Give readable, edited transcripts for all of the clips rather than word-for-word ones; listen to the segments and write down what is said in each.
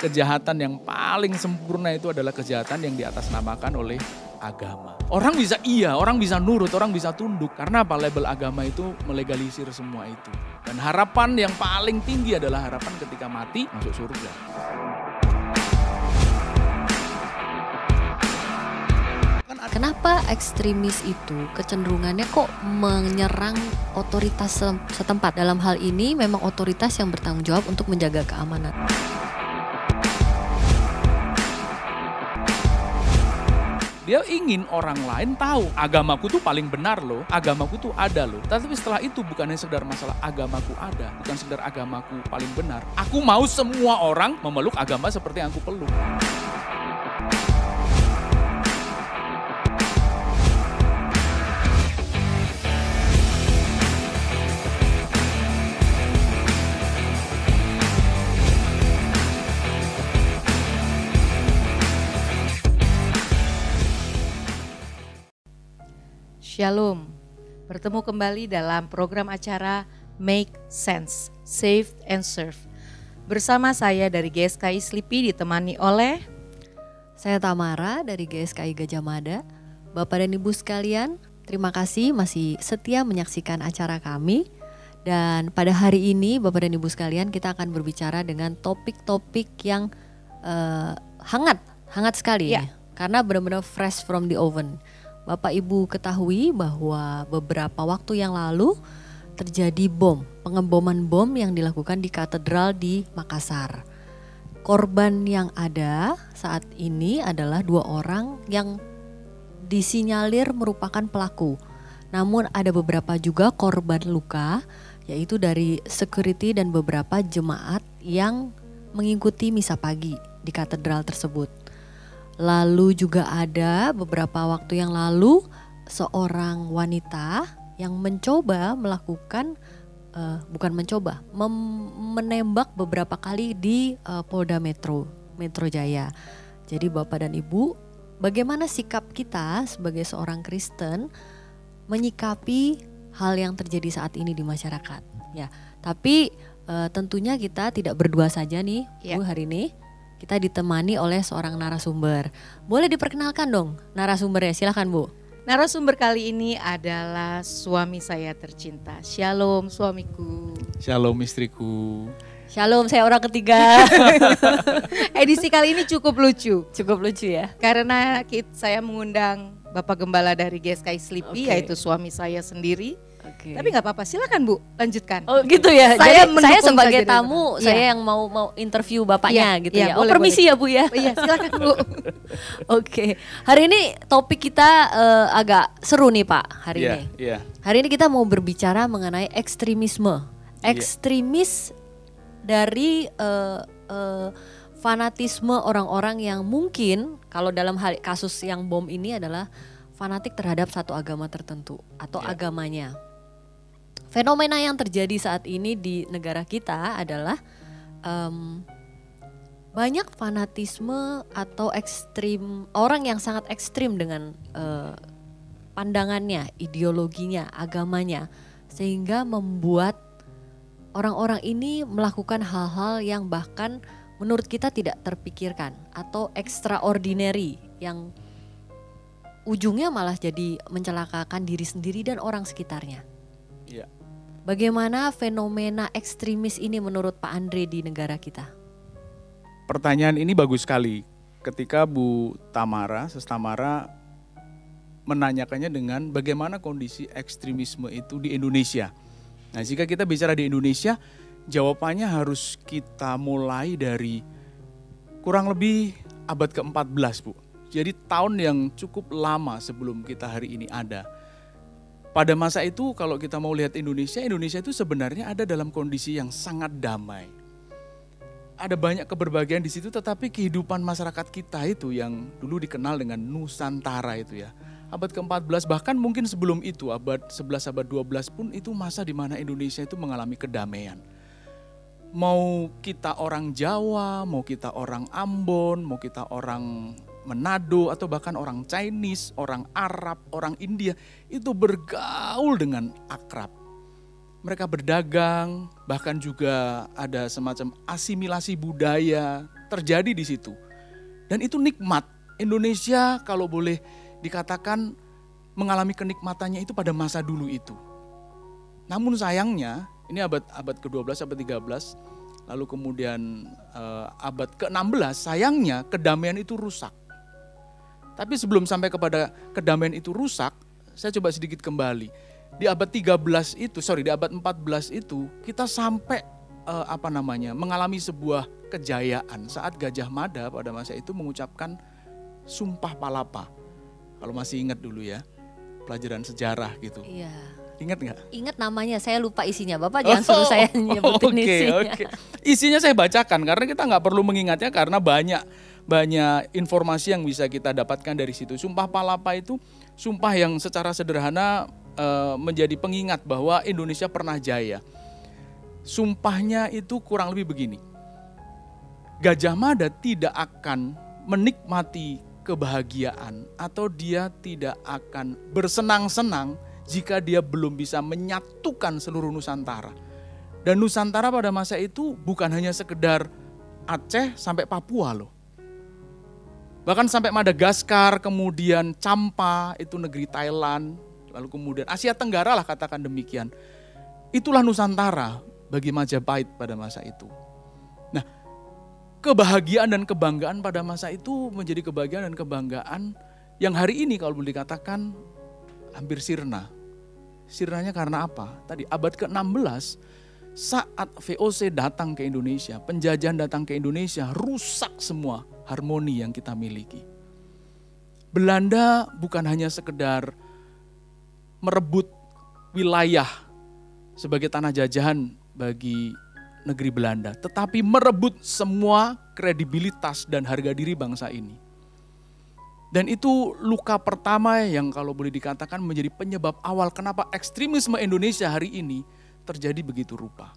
kejahatan yang paling sempurna itu adalah kejahatan yang diatasnamakan oleh agama. Orang bisa orang bisa nurut, orang bisa tunduk. Karena apa? Label agama itu melegalisir semua itu. Dan harapan yang paling tinggi adalah harapan ketika mati masuk surga. Kenapa ekstremis itu kecenderungannya kok menyerang otoritas setempat? Dalam hal ini memang otoritas yang bertanggung jawab untuk menjaga keamanan. Dia ingin orang lain tahu agamaku tuh paling benar loh, agamaku tuh ada loh. Tapi setelah itu bukannya sekedar masalah agamaku ada, bukan sekedar agamaku paling benar. Aku mau semua orang memeluk agama seperti yang aku peluk. Shalom, bertemu kembali dalam program acara Make Sense, Save and Serve. Bersama saya dari GSKI Slipi ditemani oleh Saya Tamara dari GSKI Gajah Mada. Bapak dan Ibu sekalian, terima kasih masih setia menyaksikan acara kami. Dan pada hari ini Bapak dan Ibu sekalian kita akan berbicara dengan topik-topik yang hangat sekali ya. Karena benar-benar fresh from the oven. Bapak Ibu ketahui bahwa beberapa waktu yang lalu terjadi pengeboman bom yang dilakukan di katedral di Makassar. Korban yang ada saat ini adalah 2 orang yang disinyalir merupakan pelaku. Namun ada beberapa juga korban luka, yaitu dari security dan beberapa jemaat yang mengikuti misa pagi di katedral tersebut. Lalu juga ada beberapa waktu yang lalu seorang wanita yang mencoba melakukan, menembak beberapa kali di Polda Metro Jaya. Jadi Bapak dan Ibu, bagaimana sikap kita sebagai seorang Kristen menyikapi hal yang terjadi saat ini di masyarakat? Ya, tapi tentunya kita tidak berdua saja nih, Bu, hari ini. Kita ditemani oleh seorang narasumber. Boleh diperkenalkan dong narasumbernya, silakan Bu. narasumber kali ini adalah suami saya tercinta. Shalom suamiku. Shalom istriku. Shalom, saya orang ketiga. Edisi kali ini cukup lucu. Cukup lucu ya. Karena saya mengundang Bapak Gembala dari GSKI Slipi, yaitu suami saya sendiri. Tapi nggak apa-apa, silakan Bu, lanjutkan. Oh gitu ya. Saya sebagai tamu, saya yang mau interview bapaknya gitu ya. Boleh, permisi ya Bu ya. Iya silakan Bu. Oke. Hari ini topik kita agak seru nih Pak hari ini. Hari ini kita mau berbicara mengenai ekstremisme. Ekstremis dari fanatisme orang-orang yang mungkin kalau dalam hal kasus yang bom ini adalah fanatik terhadap satu agama tertentu atau agamanya. Fenomena yang terjadi saat ini di negara kita adalah banyak fanatisme atau ekstrim, orang yang sangat ekstrim dengan pandangannya, ideologinya, agamanya, sehingga membuat orang-orang ini melakukan hal-hal yang bahkan menurut kita tidak terpikirkan atau extraordinary yang ujungnya malah jadi mencelakakan diri sendiri dan orang sekitarnya. Iya. Bagaimana fenomena ekstremis ini menurut Pak Andre di negara kita? Pertanyaan ini bagus sekali ketika Bu Tamara, Tamara menanyakannya dengan bagaimana kondisi ekstremisme itu di Indonesia. Nah, jika kita bicara di Indonesia, jawabannya harus kita mulai dari kurang lebih abad ke-14, Bu. Jadi tahun yang cukup lama sebelum kita hari ini ada. Pada masa itu kalau kita mau lihat Indonesia itu sebenarnya ada dalam kondisi yang sangat damai. Ada banyak keberbahagiaan di situ, tetapi kehidupan masyarakat kita itu yang dulu dikenal dengan Nusantara itu ya. Abad ke-14 bahkan mungkin sebelum itu abad 11, abad 12 pun itu masa di mana Indonesia itu mengalami kedamaian. Mau kita orang Jawa, mau kita orang Ambon, mau kita orang Manado atau bahkan orang Chinese, orang Arab, orang India itu bergaul dengan akrab. mereka berdagang, bahkan juga ada semacam asimilasi budaya terjadi di situ. Dan itu nikmat. Indonesia kalau boleh dikatakan mengalami kenikmatannya itu pada masa dulu itu. Namun sayangnya, ini abad ke-12, abad 13, lalu kemudian abad ke-16, sayangnya kedamaian itu rusak. Tapi sebelum sampai kepada kedamaian itu rusak, saya coba sedikit kembali. Di abad 14 itu kita sampai mengalami sebuah kejayaan saat Gajah Mada pada masa itu mengucapkan Sumpah Palapa. Kalau masih ingat dulu ya, pelajaran sejarah gitu. Iya. Ingat nggak? Ingat namanya, saya lupa isinya. Bapak jangan suruh saya nyebutin isinya. Oke. Isinya saya bacakan karena kita nggak perlu mengingatnya karena banyak informasi yang bisa kita dapatkan dari situ. Sumpah Palapa itu sumpah yang secara sederhana menjadi pengingat bahwa Indonesia pernah jaya. Sumpahnya itu kurang lebih begini. Gajah Mada tidak akan menikmati kebahagiaan atau dia tidak akan bersenang-senang jika dia belum bisa menyatukan seluruh Nusantara. Dan Nusantara pada masa itu bukan hanya sekedar Aceh sampai Papua loh. Bahkan sampai Madagaskar, kemudian Champa, itu negeri Thailand, lalu kemudian Asia Tenggara lah katakan demikian. Itulah Nusantara bagi Majapahit pada masa itu. Nah, kebahagiaan dan kebanggaan pada masa itu menjadi kebahagiaan dan kebanggaan yang hari ini kalau boleh dikatakan hampir sirna. Sirnanya karena apa? Tadi abad ke-16 saat VOC datang ke Indonesia, penjajahan datang ke Indonesia, rusak semua harmoni yang kita miliki. Belanda bukan hanya sekedar merebut wilayah sebagai tanah jajahan bagi negeri Belanda, tetapi merebut semua kredibilitas dan harga diri bangsa ini. Dan itu luka pertama yang kalau boleh dikatakan menjadi penyebab awal kenapa ekstremisme Indonesia hari ini terjadi begitu rupa.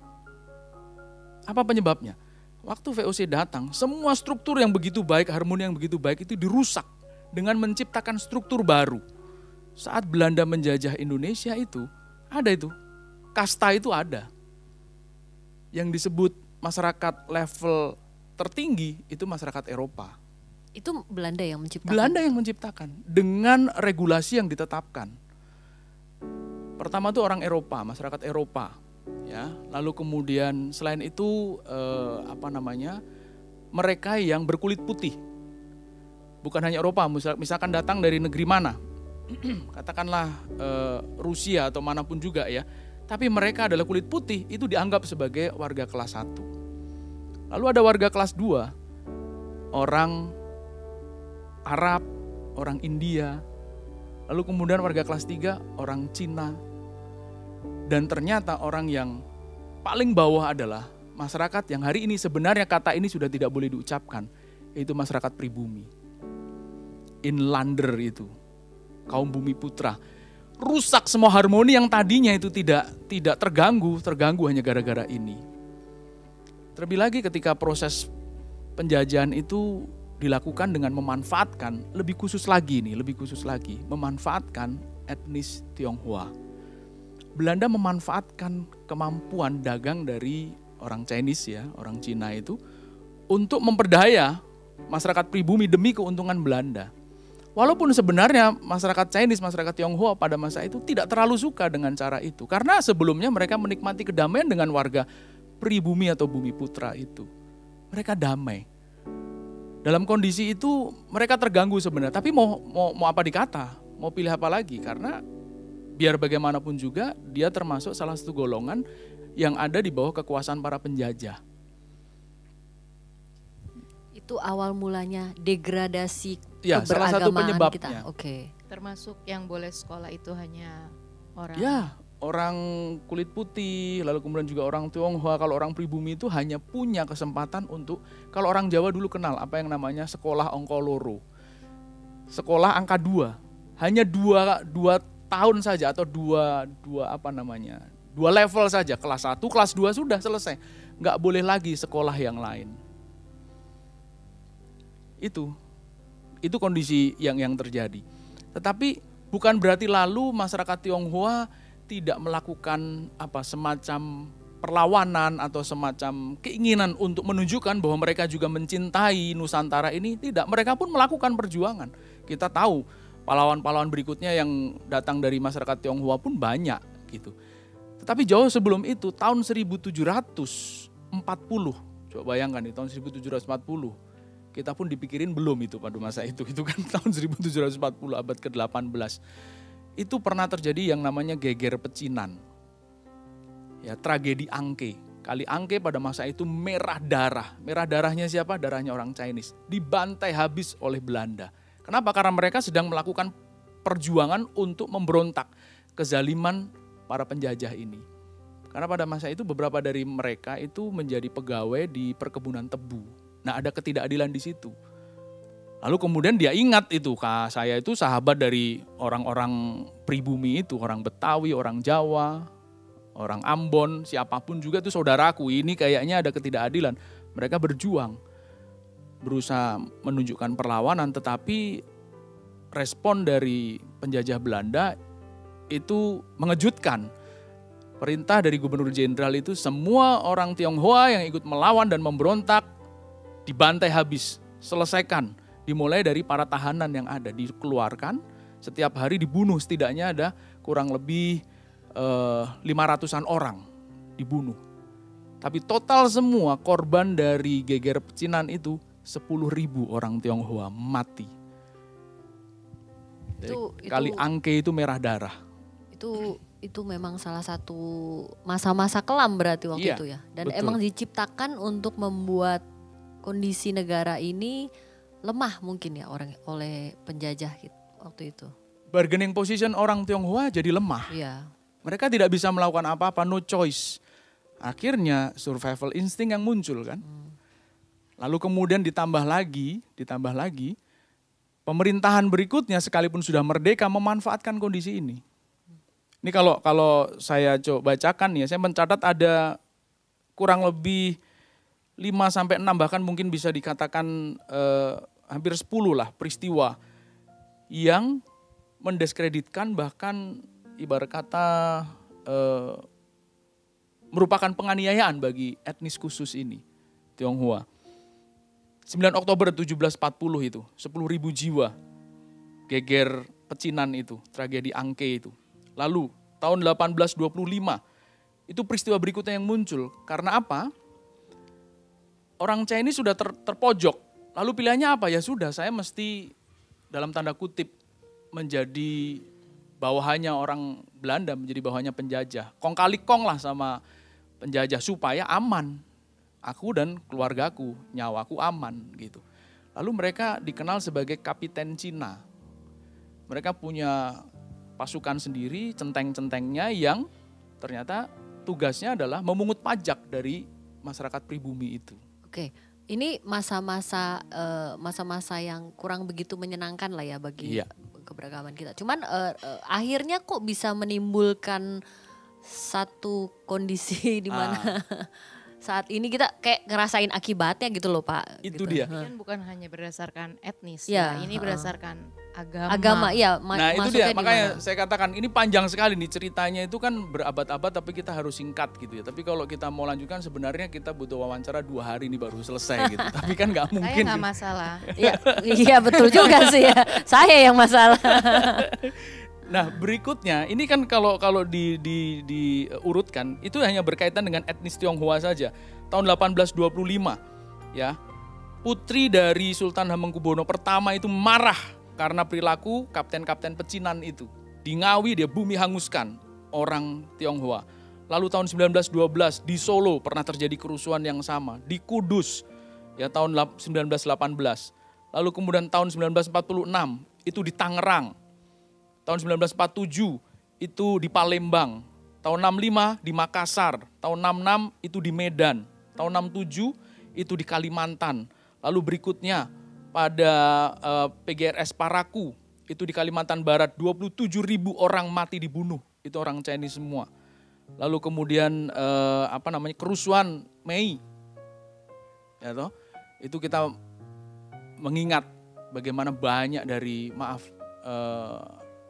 Apa penyebabnya? Waktu VOC datang, semua struktur yang begitu baik, harmoni yang begitu baik itu dirusak dengan menciptakan struktur baru. Saat Belanda menjajah Indonesia itu, ada itu, kasta itu ada. Yang disebut masyarakat level tertinggi itu masyarakat Eropa. Itu Belanda yang menciptakan? Belanda yang menciptakan dengan regulasi yang ditetapkan. Pertama itu orang Eropa, masyarakat Eropa. Ya, lalu kemudian selain itu mereka yang berkulit putih, bukan hanya Eropa, misalkan datang dari negeri mana, katakanlah Rusia atau manapun juga ya, tapi mereka adalah kulit putih, itu dianggap sebagai warga kelas 1. Lalu ada warga kelas 2, orang Arab, orang India, lalu kemudian warga kelas 3, orang Cina. Dan ternyata orang yang paling bawah adalah masyarakat yang hari ini sebenarnya kata ini sudah tidak boleh diucapkan, yaitu masyarakat pribumi. Inlander itu, kaum bumi putra. Rusak semua harmoni yang tadinya itu tidak terganggu hanya gara-gara ini. Terlebih lagi ketika proses penjajahan itu dilakukan dengan memanfaatkan, lebih khusus lagi, memanfaatkan etnis Tionghoa. Belanda memanfaatkan kemampuan dagang dari orang Chinese ya, orang Cina itu untuk memperdaya masyarakat pribumi demi keuntungan Belanda. Walaupun sebenarnya masyarakat Chinese, masyarakat Tionghoa pada masa itu tidak terlalu suka dengan cara itu. Karena sebelumnya mereka menikmati kedamaian dengan warga pribumi atau bumi putra itu. Mereka damai. Dalam kondisi itu mereka terganggu sebenarnya. Tapi mau apa dikata, mau pilih apa lagi? Karena biar bagaimanapun juga dia termasuk salah satu golongan yang ada di bawah kekuasaan para penjajah. Itu awal mulanya degradasi ya, salah satu penyebabnya. Kita. Oke. Termasuk yang boleh sekolah itu hanya orang. Ya, orang kulit putih, lalu kemudian juga orang Tionghoa. Kalau orang pribumi itu hanya punya kesempatan untuk, kalau orang Jawa dulu kenal apa yang namanya sekolah angka loro. Sekolah angka 2. Hanya dua tahun saja atau dua level saja, kelas 1, kelas 2 sudah selesai. Nggak boleh lagi sekolah yang lain. Itu kondisi yang terjadi. Tetapi bukan berarti lalu masyarakat Tionghoa tidak melakukan semacam perlawanan atau semacam keinginan untuk menunjukkan bahwa mereka juga mencintai Nusantara ini, tidak. Mereka pun melakukan perjuangan. Kita tahu pahlawan-pahlawan berikutnya yang datang dari masyarakat Tionghoa pun banyak gitu. Tetapi jauh sebelum itu, tahun 1740, coba bayangkan nih, tahun 1740, kita pun dipikirin belum itu pada masa itu kan tahun 1740, abad ke-18. Itu pernah terjadi yang namanya geger pecinan. Ya, tragedi Angke. Kali Angke pada masa itu merah darah. Merah darahnya siapa? Darahnya orang Chinese. Dibantai habis oleh Belanda. Kenapa? Karena mereka sedang melakukan perjuangan untuk memberontak kezaliman para penjajah ini. Karena pada masa itu beberapa dari mereka itu menjadi pegawai di perkebunan tebu. Nah, ada ketidakadilan di situ. Lalu kemudian dia ingat itu, saya itu sahabat dari orang-orang pribumi itu, orang Betawi, orang Jawa, orang Ambon, siapapun juga itu saudaraku. Ini kayaknya ada ketidakadilan. Mereka berjuang, berusaha menunjukkan perlawanan, tetapi respon dari penjajah Belanda itu mengejutkan. Perintah dari Gubernur Jenderal itu semua orang Tionghoa yang ikut melawan dan memberontak dibantai habis, selesaikan. Dimulai dari para tahanan yang ada, dikeluarkan, setiap hari dibunuh, setidaknya ada kurang lebih 500-an orang dibunuh. Tapi total semua korban dari geger pecinan itu 10.000 orang Tionghoa mati. Kali Angke itu merah darah. Itu memang salah satu masa-masa kelam berarti waktu itu ya. Dan betul. Emang diciptakan untuk membuat kondisi negara ini lemah mungkin ya oleh penjajah waktu itu. Bargaining position orang Tionghoa jadi lemah. Iya. Mereka tidak bisa melakukan apa-apa, no choice. Akhirnya survival instinct yang muncul kan. Lalu kemudian ditambah lagi, pemerintahan berikutnya sekalipun sudah merdeka memanfaatkan kondisi ini. Ini kalau saya coba bacakan ya, saya mencatat ada kurang lebih 5-6 bahkan mungkin bisa dikatakan hampir 10 lah peristiwa yang mendiskreditkan bahkan ibarat kata merupakan penganiayaan bagi etnis khusus ini, Tionghoa. 9 Oktober 1740 itu, 10.000 jiwa geger pecinan itu, tragedi Angke itu. Lalu tahun 1825 itu peristiwa berikutnya yang muncul. Karena apa? Orang Chinese sudah terpojok. Lalu pilihannya apa? Ya sudah, saya mesti dalam tanda kutip menjadi bawahannya orang Belanda, menjadi bawahannya penjajah. Kong kali kong lah sama penjajah supaya aman. Aku dan keluargaku, nyawaku aman gitu. Lalu mereka dikenal sebagai Kapiten Cina. Mereka punya pasukan sendiri, centeng-centengnya yang ternyata tugasnya adalah memungut pajak dari masyarakat pribumi itu. Oke, ini masa-masa yang kurang begitu menyenangkan lah ya bagi keberagaman kita. Cuman akhirnya kok bisa menimbulkan satu kondisi di mana saat ini kita kayak ngerasain akibatnya gitu loh Pak. Itu gitu. dia. Kan bukan hanya berdasarkan etnis, Ya, ini berdasarkan agama. Agama, iya. Nah itu dia, makanya dimana? saya katakan ini panjang sekali nih ceritanya, itu kan berabad-abad tapi kita harus singkat gitu ya. Tapi kalau kita mau lanjutkan sebenarnya kita butuh wawancara 2 hari ini baru selesai gitu. Tapi kan nggak mungkin. Saya nggak masalah. Iya betul juga sih ya. Saya yang masalah. Nah berikutnya ini kan kalau diurutkan itu hanya berkaitan dengan etnis Tionghoa saja. Tahun 1825 ya, putri dari Sultan Hamengkubuwono pertama itu marah karena perilaku kapten-kapten pecinan itu. Di Ngawi dia bumi hanguskan orang Tionghoa. Lalu tahun 1912 di Solo pernah terjadi kerusuhan yang sama. Di Kudus ya tahun 1918. Lalu kemudian tahun 1946 itu di Tangerang. Tahun 1947 itu di Palembang, tahun 65 di Makassar, tahun 66 itu di Medan, tahun 67 itu di Kalimantan. Lalu berikutnya pada PGRS Parakou itu di Kalimantan Barat 27.000 orang mati dibunuh, itu orang Chinese semua. Lalu kemudian kerusuhan Mei, ya toh, itu kita mengingat bagaimana banyak dari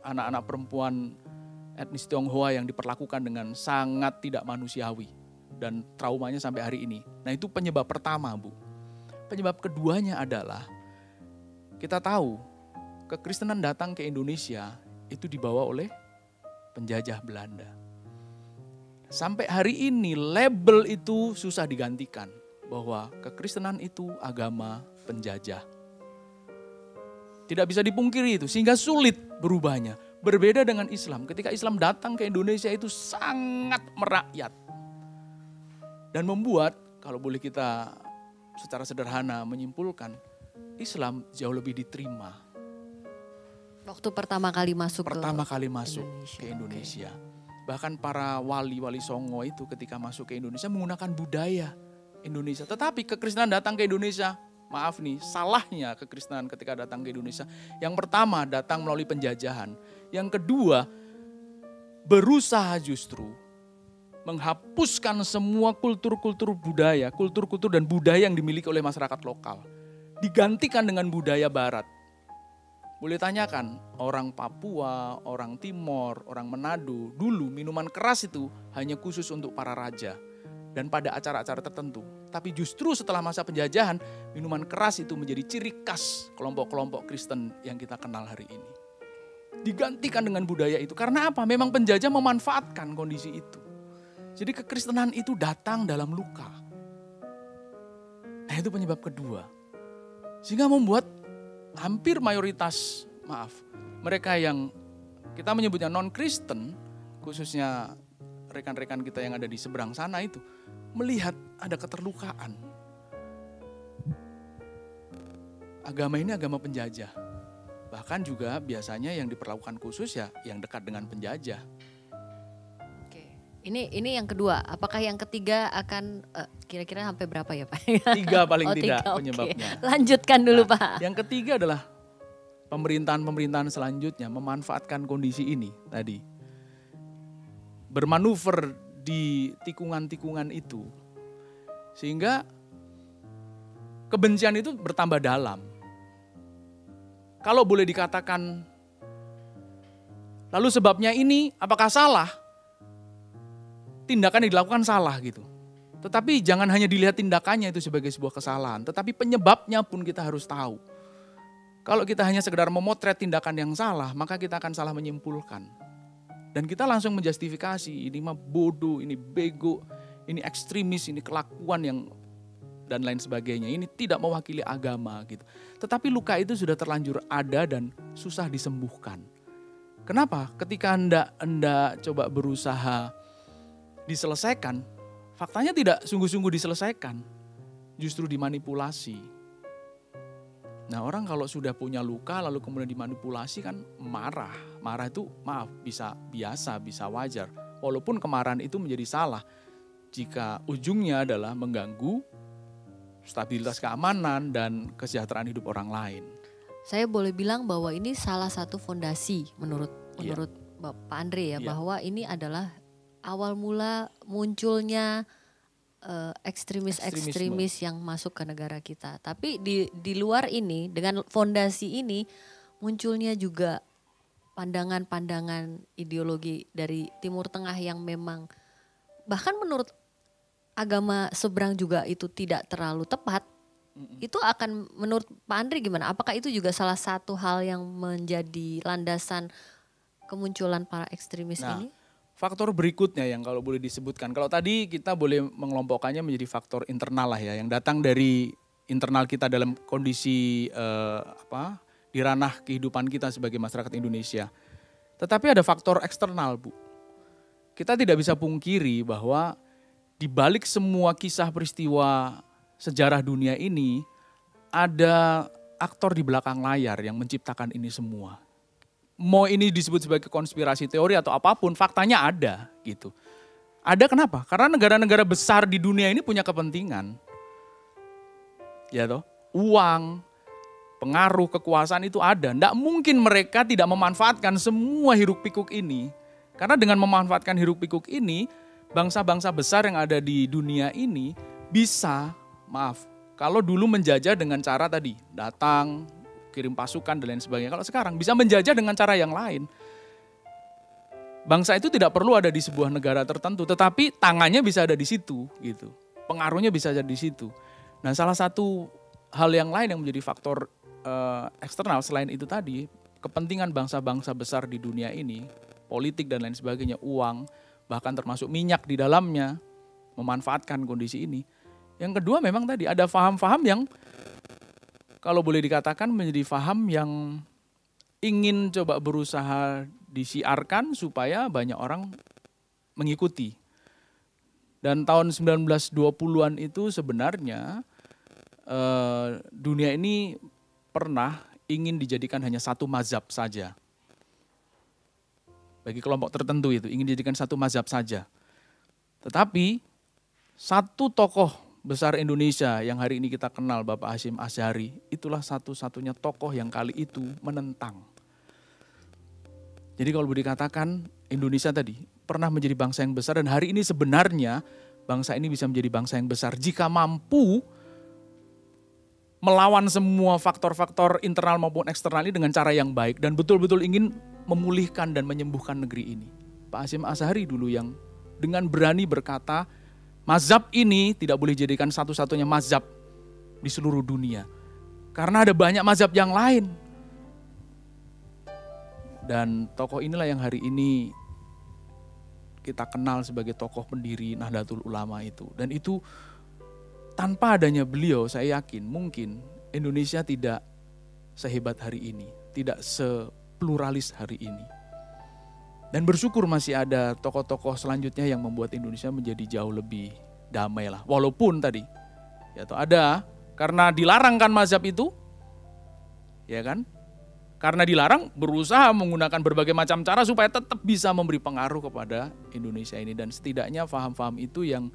anak-anak perempuan etnis Tionghoa yang diperlakukan dengan sangat tidak manusiawi dan traumanya sampai hari ini. Nah, itu penyebab pertama, Bu. Penyebab keduanya adalah kita tahu kekristenan datang ke Indonesia itu dibawa oleh penjajah Belanda. Sampai hari ini label itu susah digantikan bahwa kekristenan itu agama penjajah. Tidak bisa dipungkiri itu, sehingga sulit berubahnya. Berbeda dengan Islam, ketika Islam datang ke Indonesia itu sangat merakyat. Dan membuat, kalau boleh kita secara sederhana menyimpulkan, Islam jauh lebih diterima. Waktu pertama kali masuk ke Indonesia. Bahkan para wali-wali Songo itu ketika masuk ke Indonesia menggunakan budaya Indonesia. Tetapi kekristenan datang ke Indonesia, maaf nih, salahnya kekristenan ketika datang ke Indonesia. Yang pertama datang melalui penjajahan. Yang kedua berusaha justru menghapuskan semua kultur-kultur budaya, kultur-kultur dan budaya yang dimiliki oleh masyarakat lokal. Digantikan dengan budaya barat. Boleh tanyakan, orang Papua, orang Timor, orang Manado, dulu minuman keras itu hanya khusus untuk para raja dan pada acara-acara tertentu. Tapi justru setelah masa penjajahan, minuman keras itu menjadi ciri khas kelompok-kelompok Kristen yang kita kenal hari ini. Digantikan dengan budaya itu. Karena apa? Memang penjajah memanfaatkan kondisi itu. Jadi kekristenan itu datang dalam luka. Nah, itu penyebab kedua. Sehingga membuat hampir mayoritas, mereka yang kita menyebutnya non-Kristen, khususnya rekan-rekan kita yang ada di seberang sana itu, melihat ada keterlukaan. Agama ini agama penjajah. Bahkan juga biasanya yang diperlakukan khusus ya yang dekat dengan penjajah. Oke. Ini yang kedua. Apakah yang ketiga akan kira-kira sampai berapa ya, Pak? 3 paling tidak penyebabnya. Lanjutkan dulu, Pak. Yang ketiga adalah pemerintahan selanjutnya memanfaatkan kondisi ini tadi. Bermanuver di tikungan-tikungan itu. Sehingga kebencian itu bertambah dalam. Kalau boleh dikatakan, lalu sebabnya ini apakah salah? Tindakan yang dilakukan salah gitu. Tetapi jangan hanya dilihat tindakannya itu sebagai sebuah kesalahan. Tetapi penyebabnya pun kita harus tahu. Kalau kita hanya sekedar memotret tindakan yang salah, maka kita akan salah menyimpulkan. Dan kita langsung menjustifikasi, ini mah bodoh, ini bego, ini ekstremis, ini kelakuan yang dan lain sebagainya. Ini tidak mewakili agama gitu. Tetapi luka itu sudah terlanjur ada dan susah disembuhkan. Kenapa? Ketika Anda coba berusaha diselesaikan, faktanya tidak sungguh-sungguh diselesaikan. Justru dimanipulasi. Nah, orang kalau sudah punya luka lalu kemudian dimanipulasi kan marah. Marah itu bisa biasa, bisa wajar. Walaupun kemarahan itu menjadi salah jika ujungnya adalah mengganggu stabilitas keamanan dan kesejahteraan hidup orang lain. Saya boleh bilang bahwa ini salah satu fondasi menurut Pak Andre ya, bahwa ini adalah awal mula munculnya ekstremis yang masuk ke negara kita. Tapi di luar ini, dengan fondasi ini munculnya juga pandangan-pandangan ideologi dari Timur Tengah yang memang bahkan menurut agama seberang juga itu tidak terlalu tepat. Itu akan menurut Pak Andre gimana? Apakah itu juga salah satu hal yang menjadi landasan kemunculan para ekstremis ini? Faktor berikutnya yang kalau boleh disebutkan, kalau tadi kita boleh mengelompokkannya menjadi faktor internal lah ya, yang datang dari internal kita dalam kondisi di ranah kehidupan kita sebagai masyarakat Indonesia. Tetapi ada faktor eksternal, Bu. Kita tidak bisa pungkiri bahwa di balik semua kisah peristiwa sejarah dunia ini, ada aktor di belakang layar yang menciptakan ini semua. Mau ini disebut sebagai konspirasi teori atau apapun, faktanya ada gitu. Ada kenapa? Karena negara-negara besar di dunia ini punya kepentingan. Ya toh, uang, pengaruh, kekuasaan itu ada. Nggak mungkin mereka tidak memanfaatkan semua hiruk pikuk ini. Karena dengan memanfaatkan hiruk pikuk ini, bangsa-bangsa besar yang ada di dunia ini bisa, kalau dulu menjajah dengan cara tadi, datang, kirim pasukan dan lain sebagainya. Kalau sekarang bisa menjajah dengan cara yang lain. bangsa itu tidak perlu ada di sebuah negara tertentu, tetapi tangannya bisa ada di situ gitu. Pengaruhnya bisa ada di situ. Nah, salah satu hal yang lain yang menjadi faktor eksternal selain itu tadi, kepentingan bangsa-bangsa besar di dunia ini, politik dan lain sebagainya, uang, bahkan termasuk minyak di dalamnya, memanfaatkan kondisi ini. Yang kedua memang tadi ada faham-faham yang kalau boleh dikatakan menjadi faham yang ingin coba berusaha disiarkan supaya banyak orang mengikuti. Dan tahun 1920-an itu sebenarnya dunia ini pernah ingin dijadikan hanya satu mazhab saja. Bagi kelompok tertentu itu ingin dijadikan satu mazhab saja. Tetapi satu tokoh besar Indonesia yang hari ini kita kenal, Bapak Hasyim Asy'ari, itulah satu-satunya tokoh yang kali itu menentang. Jadi kalau boleh dikatakan Indonesia tadi pernah menjadi bangsa yang besar dan hari ini sebenarnya bangsa ini bisa menjadi bangsa yang besar jika mampu melawan semua faktor-faktor internal maupun eksternal ini dengan cara yang baik dan betul-betul ingin memulihkan dan menyembuhkan negeri ini. Pak Hasyim Asy'ari dulu yang dengan berani berkata, mazhab ini tidak boleh dijadikan satu-satunya mazhab di seluruh dunia. Karena ada banyak mazhab yang lain. Dan tokoh inilah yang hari ini kita kenal sebagai tokoh pendiri Nahdlatul Ulama itu. Dan itu tanpa adanya beliau, saya yakin mungkin Indonesia tidak sehebat hari ini, tidak sepluralis hari ini. Dan bersyukur masih ada tokoh-tokoh selanjutnya yang membuat Indonesia menjadi jauh lebih damai lah. Walaupun tadi, ya ada, karena dilarang kan mazhab itu, ya kan? Karena dilarang berusaha menggunakan berbagai macam cara supaya tetap bisa memberi pengaruh kepada Indonesia ini. Dan setidaknya faham-faham itu yang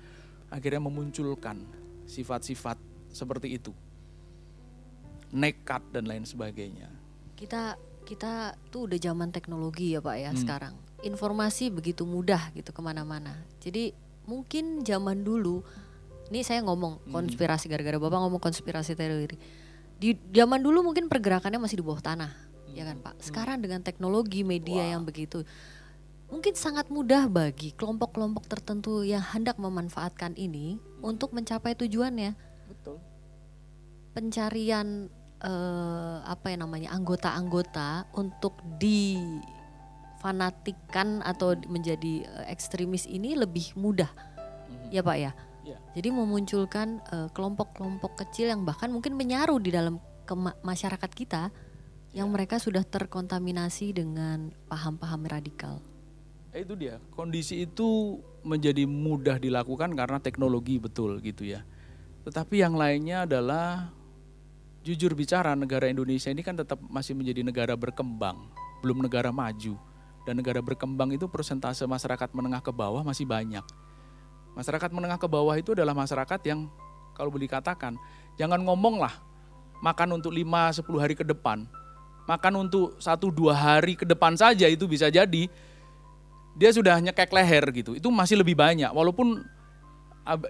akhirnya memunculkan sifat-sifat seperti itu, nekat dan lain sebagainya. Kita tuh udah zaman teknologi ya Pak ya sekarang. Informasi begitu mudah gitu kemana-mana. Jadi mungkin zaman dulu, ini saya ngomong konspirasi gara-gara Bapak ngomong konspirasi teori. Di zaman dulu mungkin pergerakannya masih di bawah tanah, ya kan Pak. Sekarang dengan teknologi media yang begitu, mungkin sangat mudah bagi kelompok-kelompok tertentu yang hendak memanfaatkan ini untuk mencapai tujuannya. Betul. Pencarian anggota-anggota untuk difanatikan atau menjadi ekstremis ini lebih mudah, ya Pak ya. Jadi memunculkan kelompok-kelompok kecil yang bahkan mungkin menyaru di dalam masyarakat kita yang mereka sudah terkontaminasi dengan paham-paham radikal. Itu dia, kondisi itu menjadi mudah dilakukan karena teknologi betul gitu ya. Tetapi yang lainnya adalah jujur bicara negara Indonesia ini kan tetap masih menjadi negara berkembang, belum negara maju. Dan negara berkembang itu persentase masyarakat menengah ke bawah masih banyak. Masyarakat menengah ke bawah itu adalah masyarakat yang kalau boleh dikatakan, jangan ngomong lah makan untuk 5-10 hari ke depan. Makan untuk 1-2 hari ke depan saja itu bisa jadi dia sudah nyekek leher gitu. Itu masih lebih banyak walaupun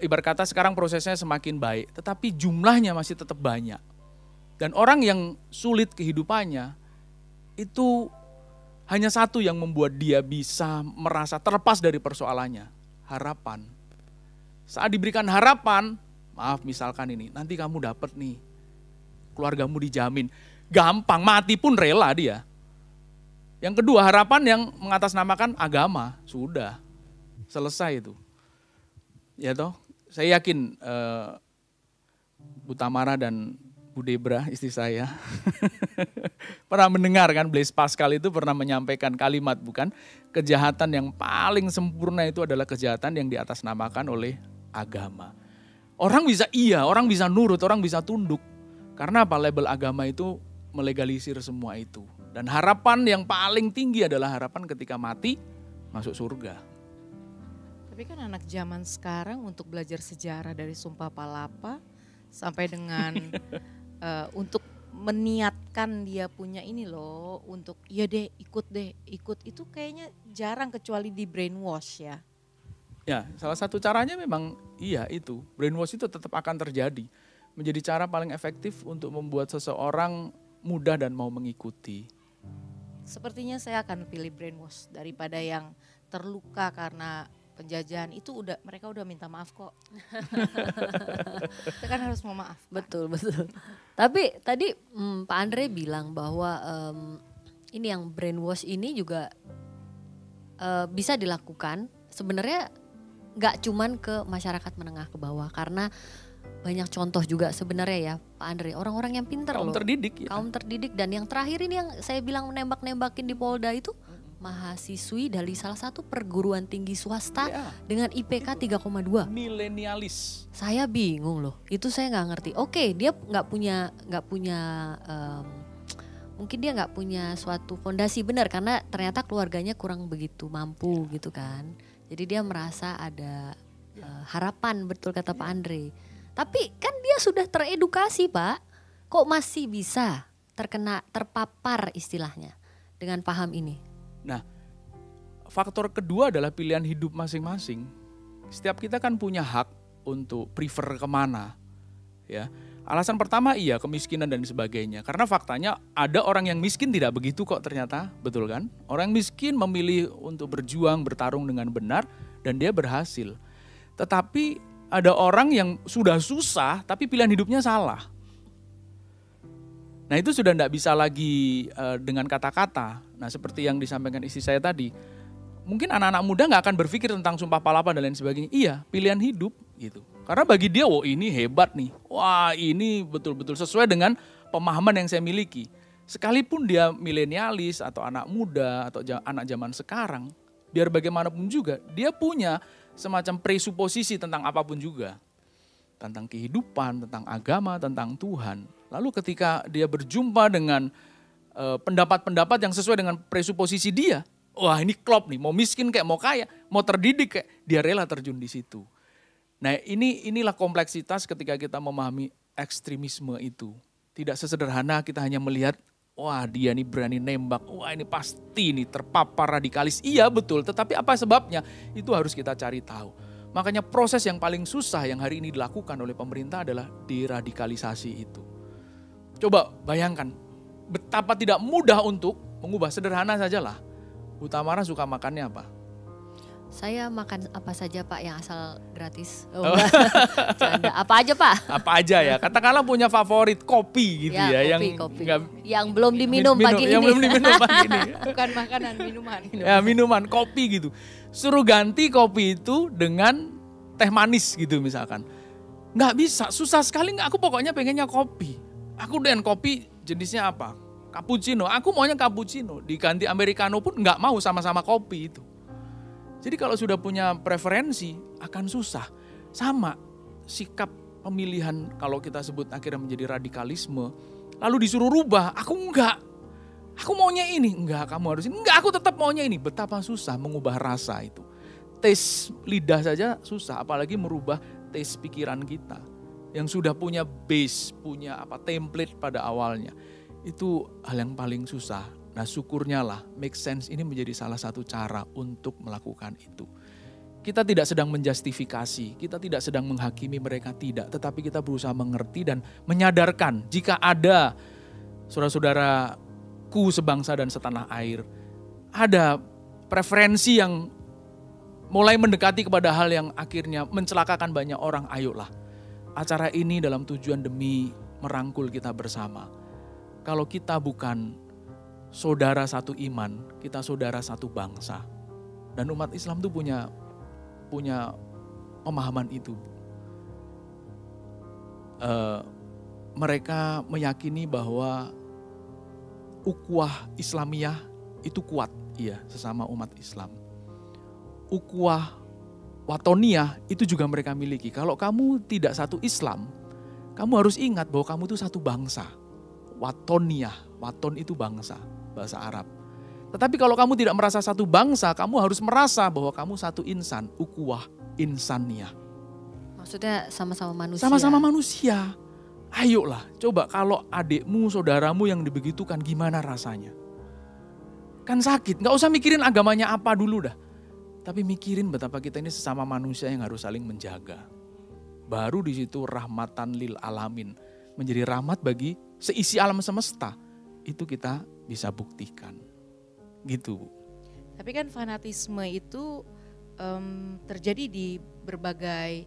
ibarat kata sekarang prosesnya semakin baik, tetapi jumlahnya masih tetap banyak. Dan orang yang sulit kehidupannya itu hanya satu yang membuat dia bisa merasa terlepas dari persoalannya, harapan. Saat diberikan harapan, maaf misalkan ini, nanti kamu dapat nih, keluargamu dijamin. Gampang, mati pun rela dia. Yang kedua, harapan yang mengatasnamakan agama, sudah selesai itu. Ya toh, saya yakin Bu Tamara dan Bu Debra istri saya pernah mendengar kan Blaise Pascal itu pernah menyampaikan kalimat, bukan, kejahatan yang paling sempurna itu adalah kejahatan yang diatasnamakan oleh agama. Orang bisa iya, orang bisa nurut, orang bisa tunduk. Karena apa? Label agama itu melegalisir semua itu. Dan harapan yang paling tinggi adalah harapan ketika mati masuk surga. Tapi kan anak zaman sekarang untuk belajar sejarah dari Sumpah Palapa sampai dengan untuk meniatkan dia punya ini loh untuk iya deh ikut itu kayaknya jarang kecuali di brainwash ya. Ya, salah satu caranya memang iya itu. Brainwash itu tetap akan terjadi. Menjadi cara paling efektif untuk membuat seseorang mudah dan mau mengikuti. Sepertinya saya akan pilih brainwash daripada yang terluka karena penjajahan itu mereka udah minta maaf kok. Kita kan harus mau maaf. Betul. Tapi tadi Pak Andre bilang bahwa ini yang brainwash ini juga bisa dilakukan sebenarnya nggak cuman ke masyarakat menengah ke bawah, karena banyak contoh juga sebenarnya ya Pak Andre, orang-orang yang pintar loh. Kaum terdidik, dan yang terakhir ini yang saya bilang menembak-nembakin di Polda itu mahasiswi dari salah satu perguruan tinggi swasta dengan IPK 3,2. Milenialis. Saya bingung loh, itu saya nggak ngerti. Oke, dia nggak punya mungkin dia nggak punya suatu fondasi benar karena ternyata keluarganya kurang begitu mampu gitu kan. Jadi dia merasa ada harapan, betul kata Pak Andre. Tapi kan dia sudah teredukasi Pak, kok masih bisa terpapar istilahnya dengan paham ini? Nah, faktor kedua adalah pilihan hidup masing-masing. Setiap kita kan punya hak untuk prefer kemana, ya. Alasan pertama kemiskinan dan sebagainya. Karena faktanya ada orang yang miskin tidak begitu kok ternyata, betul kan? Orang miskin memilih untuk berjuang, bertarung dengan benar dan dia berhasil. Tetapi ada orang yang sudah susah tapi pilihan hidupnya salah. Nah itu sudah tidak bisa lagi dengan kata-kata. Nah seperti yang disampaikan istri saya tadi. Mungkin anak-anak muda gak akan berpikir tentang sumpah palapa dan lain sebagainya. Iya, pilihan hidup gitu. Karena bagi dia, wah ini hebat nih. Wah ini betul-betul sesuai dengan pemahaman yang saya miliki. Sekalipun dia milenialis atau anak muda atau anak zaman sekarang. Biar bagaimanapun juga, dia punya semacam presuposisi tentang apapun juga. Tentang kehidupan, tentang agama, tentang Tuhan. Lalu ketika dia berjumpa dengan pendapat-pendapat yang sesuai dengan presuposisi dia, wah ini klop nih, mau miskin kayak mau kaya, mau terdidik kayak, dia rela terjun di situ. Nah inilah kompleksitas ketika kita memahami ekstremisme itu. Tidak sesederhana kita hanya melihat, wah dia nih berani nembak, wah ini pasti nih terpapar radikalis. Iya betul, tetapi apa sebabnya? Itu harus kita cari tahu. Makanya proses yang paling susah yang hari ini dilakukan oleh pemerintah adalah deradikalisasi itu. Coba bayangkan betapa tidak mudah untuk mengubah, sederhana sajalah. Bu Tamara suka makannya apa? Saya makan apa saja Pak yang asal gratis. Canda. Apa aja Pak? Apa aja ya, katakanlah punya favorit kopi gitu ya. Kopi. Yang belum diminum pagi ini. Yang belum diminum pagi ini. Bukan makanan, minuman. Ya minuman, kopi gitu. Suruh ganti kopi itu dengan teh manis gitu misalkan. Nggak bisa, susah sekali. Aku pokoknya pengennya kopi. Aku dengan kopi jenisnya apa? Cappuccino. Aku maunya cappuccino. Diganti americano pun nggak mau, sama-sama kopi itu. Jadi kalau sudah punya preferensi akan susah. Sama sikap pemilihan kalau kita sebut akhirnya menjadi radikalisme. Lalu disuruh rubah, aku enggak. Aku maunya ini. Enggak, kamu harus ini. Enggak, aku tetap maunya ini. Betapa susah mengubah rasa itu. Tes lidah saja susah, apalagi merubah tes pikiran kita. Yang sudah punya base, punya template pada awalnya. Itu hal yang paling susah. Nah syukurnya lah, make sense ini menjadi salah satu cara untuk melakukan itu. Kita tidak sedang menjustifikasi, kita tidak sedang menghakimi mereka, tidak. Tetapi kita berusaha mengerti dan menyadarkan jika ada saudara-saudaraku sebangsa dan setanah air, ada preferensi yang mulai mendekati kepada hal yang akhirnya mencelakakan banyak orang, ayolah. Acara ini dalam tujuan demi merangkul kita bersama. Kalau kita bukan saudara satu iman, kita saudara satu bangsa. Dan umat Islam itu punya pemahaman itu. Mereka meyakini bahwa ukhuwah Islamiyah itu kuat, sesama umat Islam. Ukhuwah Watoniyah itu juga mereka miliki. Kalau kamu tidak satu Islam, kamu harus ingat bahwa kamu itu satu bangsa. Watoniyah, waton itu bangsa, bahasa Arab. Tetapi kalau kamu tidak merasa satu bangsa, kamu harus merasa bahwa kamu satu insan, ukhuwah insaniyah. Maksudnya sama-sama manusia. Sama-sama manusia. Ayolah, coba kalau adikmu, saudaramu yang dibegitukan, gimana rasanya? Kan sakit, gak usah mikirin agamanya apa dulu dah. Tapi mikirin betapa kita ini sesama manusia yang harus saling menjaga. Baru di situ rahmatan lil alamin. Menjadi rahmat bagi seisi alam semesta. Itu kita bisa buktikan. Gitu Bu. Tapi kan fanatisme itu terjadi di berbagai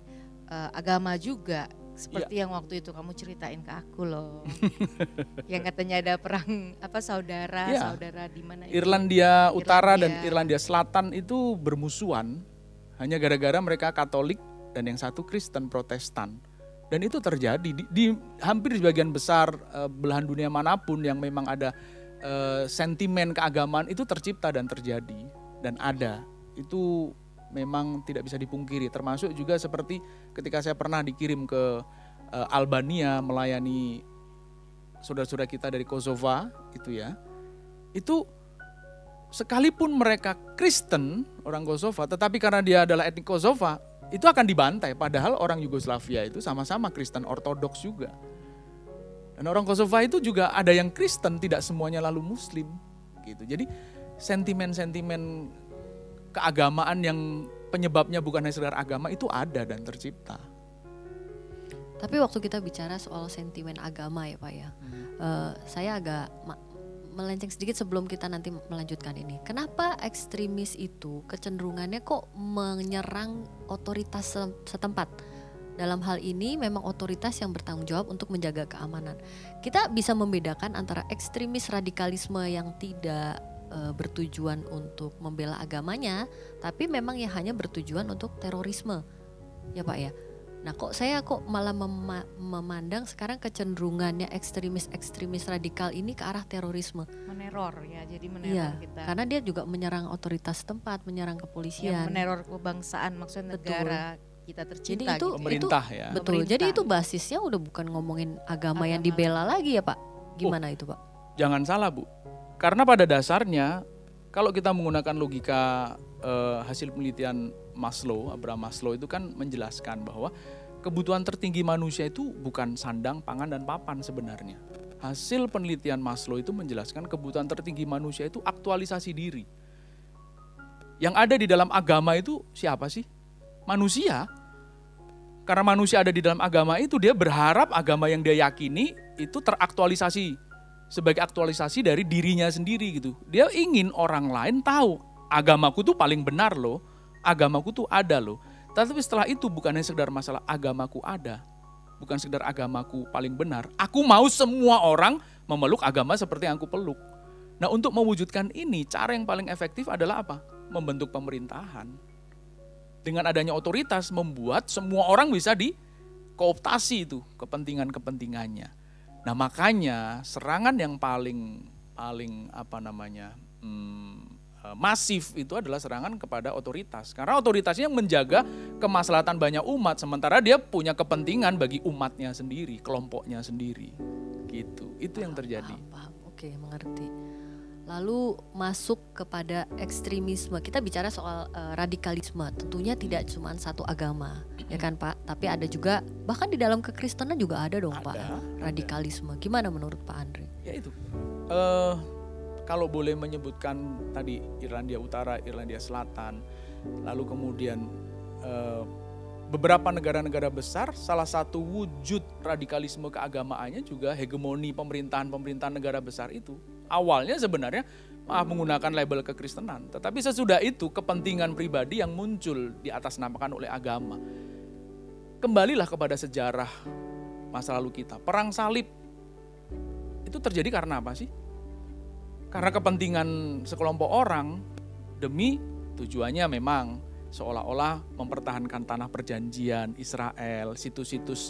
agama juga. Seperti yang waktu itu kamu ceritain ke aku loh. Yang katanya ada perang saudara di mana itu? Irlandia Utara dan Irlandia Selatan itu bermusuhan hanya gara-gara mereka Katolik dan yang satu Kristen Protestan. Dan itu terjadi di hampir sebagian besar belahan dunia manapun yang memang ada sentimen keagamaan itu tercipta dan terjadi dan ada. Itu memang tidak bisa dipungkiri, termasuk juga seperti ketika saya pernah dikirim ke Albania melayani saudara-saudara kita dari Kosova itu ya. Itu sekalipun mereka Kristen orang Kosova, tetapi karena dia adalah etnik Kosova, itu akan dibantai, padahal orang Yugoslavia itu sama-sama Kristen Ortodoks juga. Dan orang Kosova itu juga ada yang Kristen, tidak semuanya lalu Muslim gitu. Jadi sentimen-sentimen keagamaan yang penyebabnya bukan hanya sekedar agama itu ada dan tercipta. Tapi waktu kita bicara soal sentimen agama ya Pak ya, saya agak melenceng sedikit sebelum kita nanti melanjutkan ini. Kenapa ekstremis itu kecenderungannya kok menyerang otoritas setempat? Dalam hal ini memang otoritas yang bertanggung jawab untuk menjaga keamanan. Kita bisa membedakan antara ekstremis radikalisme yang tidak bertujuan untuk membela agamanya, tapi memang yang hanya bertujuan untuk terorisme, ya Pak ya. Nah saya malah memandang sekarang kecenderungannya ekstremis radikal ini ke arah terorisme. Meneror ya, jadi meneror iya, kita. Karena dia juga menyerang otoritas tempat, menyerang kepolisian. Ya, meneror kebangsaan, maksudnya negara kita tercinta. Jadi itu gitu. Pemerintah ya. Betul, Pemerintah. jadi itu basisnya udah bukan ngomongin agama yang dibela lagi ya Pak. Gimana itu Pak? Jangan salah Bu, karena pada dasarnya kalau kita menggunakan logika hasil penelitian Maslow, Abraham Maslow itu kan menjelaskan bahwa kebutuhan tertinggi manusia itu bukan sandang, pangan, dan papan sebenarnya. Hasil penelitian Maslow itu menjelaskan kebutuhan tertinggi manusia itu aktualisasi diri. Yang ada di dalam agama itu siapa sih? Manusia. Karena manusia ada di dalam agama itu, dia berharap agama yang dia yakini itu teraktualisasi sebagai aktualisasi dari dirinya sendiri gitu. Dia ingin orang lain tahu, agamaku tuh paling benar loh, agamaku tuh ada loh. Tapi setelah itu bukan hanya sekedar masalah agamaku ada, bukan sekedar agamaku paling benar. Aku mau semua orang memeluk agama seperti yang aku peluk. Nah untuk mewujudkan ini, cara yang paling efektif adalah apa? Membentuk pemerintahan. Dengan adanya otoritas membuat semua orang bisa dikooptasi itu kepentingan-kepentingannya. Nah makanya serangan yang paling masif itu adalah serangan kepada otoritas. Karena otoritasnya yang menjaga kemaslahatan banyak umat, sementara dia punya kepentingan bagi umatnya sendiri, kelompoknya sendiri. Gitu. Itu yang terjadi. Paham. Oke, mengerti. Lalu masuk kepada ekstremisme. Kita bicara soal radikalisme. Tentunya tidak cuma satu agama, ya kan Pak? Tapi ada juga, bahkan di dalam kekristenan juga ada dong Pak, radikalisme. Gimana menurut Pak Andre? Ya itu. Kalau boleh menyebutkan tadi Irlandia Utara, Irlandia Selatan, lalu kemudian beberapa negara-negara besar, salah satu wujud radikalisme keagamaannya juga hegemoni pemerintahan negara besar itu. Awalnya sebenarnya menggunakan label kekristenan, tetapi sesudah itu kepentingan pribadi yang muncul di atas namakan oleh agama. Kembalilah kepada sejarah masa lalu kita. Perang salib itu terjadi karena apa sih? Karena kepentingan sekelompok orang demi tujuannya memang seolah-olah mempertahankan tanah perjanjian Israel, situs-situs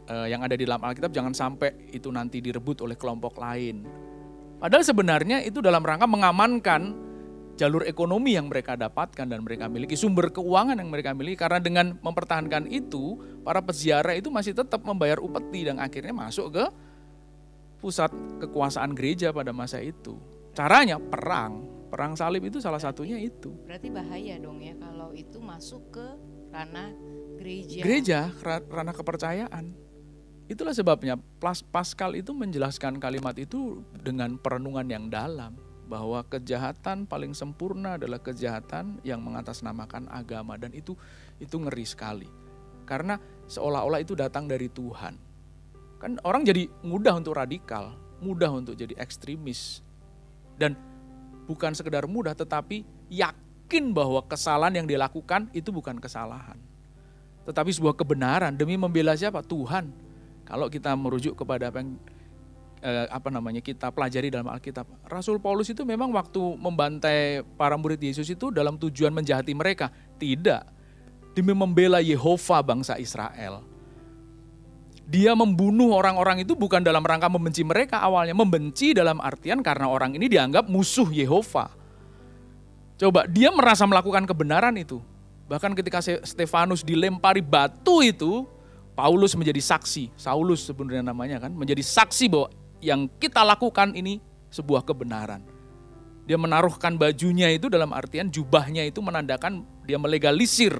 yang ada di dalam Alkitab jangan sampai itu nanti direbut oleh kelompok lain. Padahal sebenarnya itu dalam rangka mengamankan jalur ekonomi yang mereka dapatkan dan mereka miliki, sumber keuangan yang mereka miliki. Karena dengan mempertahankan itu, para peziarah itu masih tetap membayar upeti dan akhirnya masuk ke pusat kekuasaan gereja pada masa itu. Caranya perang salib itu salah satunya itu. Berarti bahaya dong ya kalau itu masuk ke ranah gereja. Gereja, ranah kepercayaan. Itulah sebabnya Pascal itu menjelaskan kalimat itu dengan perenungan yang dalam. Bahwa kejahatan paling sempurna adalah kejahatan yang mengatasnamakan agama. Dan itu ngeri sekali. Karena seolah-olah itu datang dari Tuhan. Kan orang jadi mudah untuk radikal, mudah untuk jadi ekstremis. Dan Bukan sekedar mudah, tetapi yakin bahwa kesalahan yang dia lakukan itu bukan kesalahan. Tetapi sebuah kebenaran demi membela siapa? Tuhan. Kalau kita merujuk kepada apa yang kita pelajari dalam Alkitab. Rasul Paulus itu memang waktu membantai para murid Yesus itu dalam tujuan menjahati mereka. Tidak. Demi membela Yehova bangsa Israel. Dia membunuh orang-orang itu bukan dalam rangka membenci mereka awalnya. Membenci dalam artian karena orang ini dianggap musuh Yehova. Coba, dia merasa melakukan kebenaran itu. Bahkan ketika Stefanus dilempari batu itu, Paulus menjadi saksi. Saulus sebenarnya namanya kan. Menjadi saksi bahwa yang kita lakukan ini sebuah kebenaran. Dia menaruhkan bajunya itu dalam artian jubahnya itu menandakan dia melegalisir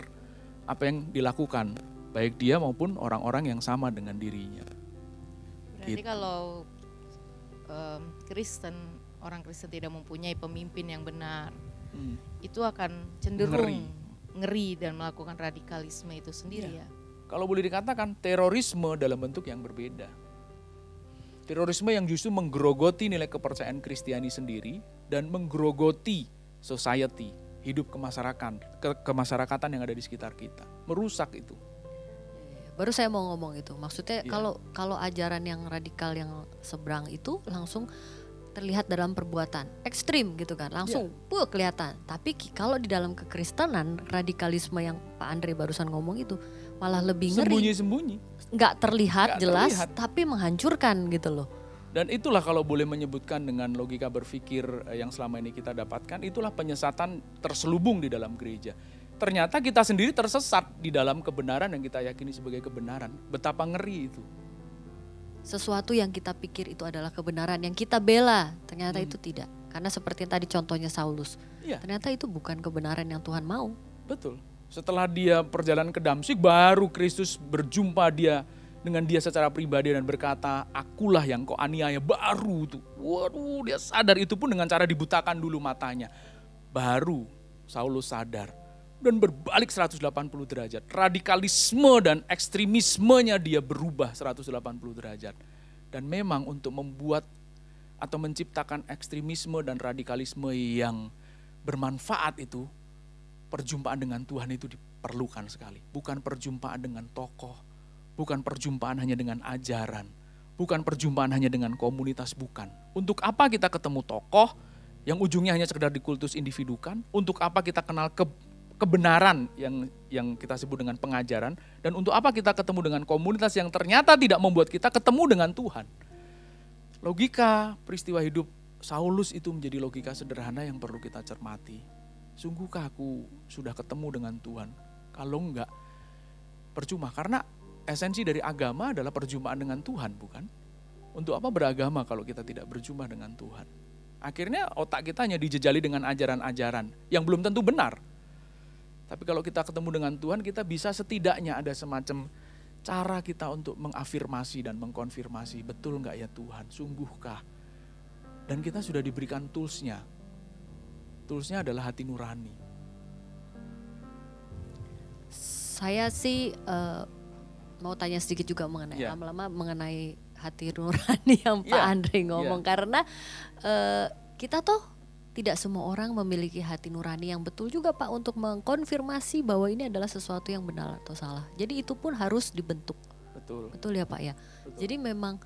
apa yang dilakukan. Baik dia maupun orang-orang yang sama dengan dirinya. Berarti kalau orang Kristen tidak mempunyai pemimpin yang benar, itu akan cenderung ngeri dan melakukan radikalisme itu sendiri ya. Kalau boleh dikatakan terorisme dalam bentuk yang berbeda. Terorisme yang justru menggerogoti nilai kepercayaan Kristiani sendiri dan menggerogoti society, hidup kemasyarakatan yang ada di sekitar kita. Merusak itu. Baru saya mau ngomong itu, maksudnya kalau ajaran yang radikal yang seberang itu langsung terlihat dalam perbuatan ekstrim gitu kan, langsung kelihatan. Tapi kalau di dalam kekristenan radikalisme yang Pak Andre barusan ngomong itu malah lebih ngeri. Sembunyi-sembunyi. Nggak terlihat jelas, tapi menghancurkan gitu loh. Dan itulah kalau boleh menyebutkan dengan logika berpikir yang selama ini kita dapatkan, itulah penyesatan terselubung di dalam gereja. Ternyata kita sendiri tersesat di dalam kebenaran yang kita yakini sebagai kebenaran. Betapa ngeri itu. Sesuatu yang kita pikir itu adalah kebenaran, yang kita bela, ternyata itu tidak. Karena seperti tadi contohnya Saulus, ternyata itu bukan kebenaran yang Tuhan mau. Betul. Setelah dia perjalanan ke Damsyik, baru Kristus berjumpa dengan dia secara pribadi dan berkata, akulah yang kau aniaya. Baru tuh, waduh, dia sadar. Itu pun dengan cara dibutakan dulu matanya. Baru Saulus sadar. Dan berbalik 180 derajat. Radikalisme dan ekstremismenya dia berubah 180 derajat. Dan memang untuk membuat atau menciptakan ekstremisme dan radikalisme yang bermanfaat itu, perjumpaan dengan Tuhan itu diperlukan sekali. Bukan perjumpaan dengan tokoh, bukan perjumpaan hanya dengan ajaran, bukan perjumpaan hanya dengan komunitas, bukan. Untuk apa kita ketemu tokoh yang ujungnya hanya sekedar dikultus individukan? Untuk apa kita kenal kebenaran yang kita sebut dengan pengajaran, dan untuk apa kita ketemu dengan komunitas yang ternyata tidak membuat kita ketemu dengan Tuhan? Logika peristiwa hidup Saulus itu menjadi logika sederhana yang perlu kita cermati. Sungguhkah aku sudah ketemu dengan Tuhan? Kalau enggak, percuma. Karena esensi dari agama adalah perjumpaan dengan Tuhan, bukan? Untuk apa beragama kalau kita tidak berjumpa dengan Tuhan? Akhirnya otak kita hanya dijejali dengan ajaran-ajaran yang belum tentu benar. Tapi kalau kita ketemu dengan Tuhan, kita bisa setidaknya ada semacam cara kita untuk mengafirmasi dan mengkonfirmasi, betul enggak ya Tuhan, sungguhkah? Dan kita sudah diberikan toolsnya. Toolsnya adalah hati nurani. Saya sih mau tanya sedikit juga mengenai lama-lama mengenai hati nurani yang Pak Andre ngomong. Karena kita tuh tidak semua orang memiliki hati nurani yang betul juga Pak untuk mengkonfirmasi bahwa ini adalah sesuatu yang benar atau salah. Jadi itu pun harus dibentuk. Betul ya Pak ya. Betul. Jadi memang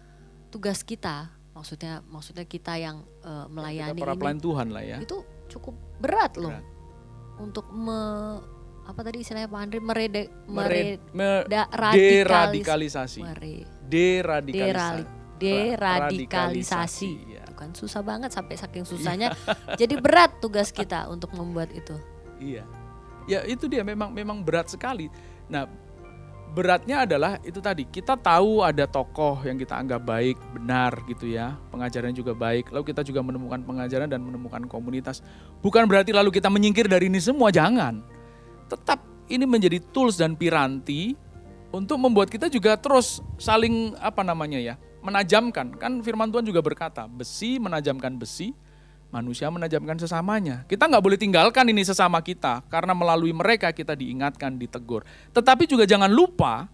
tugas kita, maksudnya kita yang melayani kita para pelayan Tuhan lah ya. Itu cukup berat loh. Untuk apa tadi istilahnya Pak Andre, deradikalisasi. Deradikalisasi. Kan susah banget, sampai saking susahnya jadi berat tugas kita untuk membuat itu. Iya. Ya itu dia, memang berat sekali. Nah, beratnya adalah itu tadi, kita tahu ada tokoh yang kita anggap baik, benar gitu ya. Pengajaran juga baik. Lalu kita juga menemukan pengajaran dan menemukan komunitas. Bukan berarti lalu kita menyingkir dari ini semua, jangan. Tetap ini menjadi tools dan piranti untuk membuat kita juga terus saling menajamkan. Kan firman Tuhan juga berkata, besi menajamkan besi, manusia menajamkan sesamanya. Kita nggak boleh tinggalkan ini sesama kita, karena melalui mereka kita diingatkan, ditegur. Tetapi juga jangan lupa,